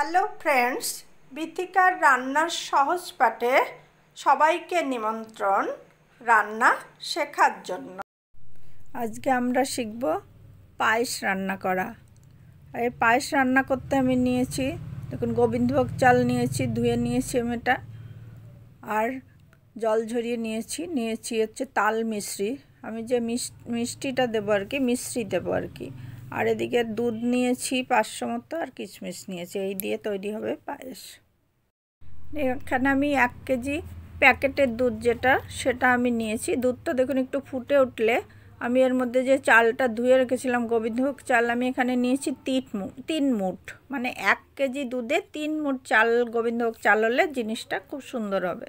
Hello friends, বিথিকার রান্নার সহজ পাঠে সবাইকে নিমন্ত্রণ রান্না শেখার জন্য। আজকে আমরা শিখব পায়েস রান্না করা। এই পায়েস রান্না করতে আমি নিয়েছি, দেখুন গোবিন্দভোগ চাল নিয়েছি, ধুয়ে নিয়েছি আমি এটা, আর জল ঝরিয়ে নিয়েছি হচ্ছে তাল মিশ্রি। আমি যে মিষ্টিটা দেবো আর কি, মিশ্রি দেবো আর কি। আর এদিকে দুধ নিয়েছি 500 মতো, আর কিশমিশ নিয়েছি। এই দিয়ে তৈরি হবে পায়েস। এখানে আমি 1 কেজি প্যাকেটের দুধ সেটা আমি নিয়েছি। দুধটা দেখুন একটু ফুটে উঠলে আমি এর মধ্যে যে চালটা ধুয়ে রেখেছিলাম গোবিন্দভোগ চাল, আমি এখানে নিয়েছি 3 মুঠ, মানে 1 কেজি দুধে 3 মুঠ চাল গোবিন্দভোগ চাল হলে জিনিসটা খুব সুন্দর হবে।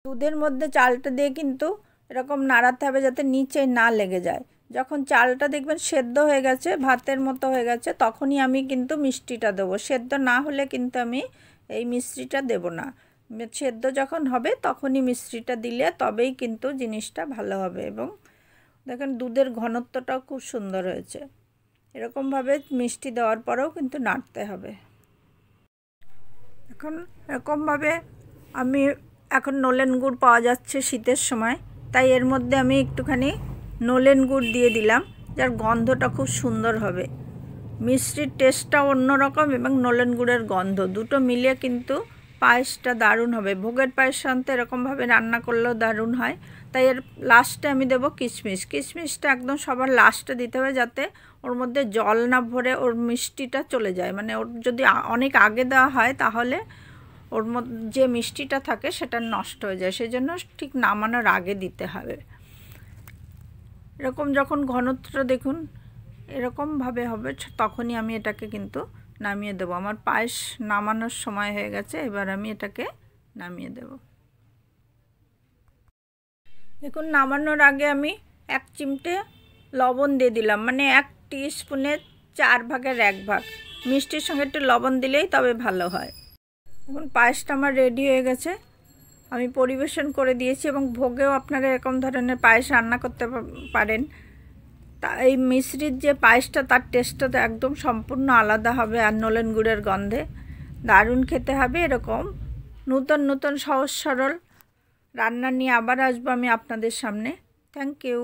দুধের মধ্যে চালটা দিয়ে কিন্তু এরকম নাড়াতে হবে যাতে নিচে না লেগে যায়। যখন চালটা দেখবেন সেদ্ধ হয়ে গেছে, ভাতের মতো হয়ে গেছে, তখনই আমি কিন্তু মিষ্টিটা দেবো। সেদ্ধ না হলে কিন্তু আমি এই মিষ্টিটা দেব না। সেদ্ধ যখন হবে তখনই মিষ্টিটা দিলে তবেই কিন্তু জিনিসটা ভালো হবে। এবং দেখেন দুধের ঘনত্বটাও খুব সুন্দর হয়েছে। এরকমভাবে মিষ্টি দেওয়ার পরেও কিন্তু নাড়তে হবে। এখন এরকমভাবে এখন নলেন গুড় পাওয়া যাচ্ছে শীতের সময়, তাই এর মধ্যে আমি একটুখানি নলেন গুড় দিয়ে দিলাম, যার গন্ধটা খুব সুন্দর হবে। মিষ্টির টেস্টটা অন্যরকম এবং নলেন গুড়ের গন্ধ দুটো মিলিয়ে কিন্তু পায়েসটা দারুণ হবে। ভোগের পায়েস সাথে এরকমভাবে রান্না করলেও দারুণ হয়। তাই এর লাস্টে আমি দেবো কিশমিশ। কিশমিশটা একদম সবার লাস্টে দিতে হবে, যাতে ওর মধ্যে জল না ভরে ওর মিষ্টিটা চলে যায়। মানে ওর যদি অনেক আগে দেওয়া হয় তাহলে ওর মধ্যে যে মিষ্টিটা থাকে সেটা নষ্ট হয়ে যায়, সেই জন্য ঠিক নামানোর আগে দিতে হবে। এরকম যখন ঘনত্বটা দেখুন এরকমভাবে হবে, তখনই আমি এটাকে কিন্তু নামিয়ে দেবো। আমার পায়েস নামানোর সময় হয়ে গেছে, এবার আমি এটাকে নামিয়ে দেব। দেখুন নামানোর আগে আমি 1 চিমটে লবণ দিয়ে দিলাম, মানে 1 টিস্পুনের 4 ভাগের 1 ভাগ। মিষ্টির সঙ্গে একটু লবণ দিলেই তবে ভালো হয়। এখন পায়েসটা আমার রেডি হয়ে গেছে, আমি পরিবেশন করে দিয়েছি। এবং ভোগেও আপনারা এরকম ধরনের পায়েস রান্না করতে পারেন। তা এই মিশ্রির যে পায়েসটা তার টেস্টটা তো একদম সম্পূর্ণ আলাদা হবে, আর নলেন গুড়ের গন্ধে দারুণ খেতে হবে। এরকম নতুন নতুন সহজ সরল রান্না নিয়ে আবার আসবো আমি আপনাদের সামনে। Thank you.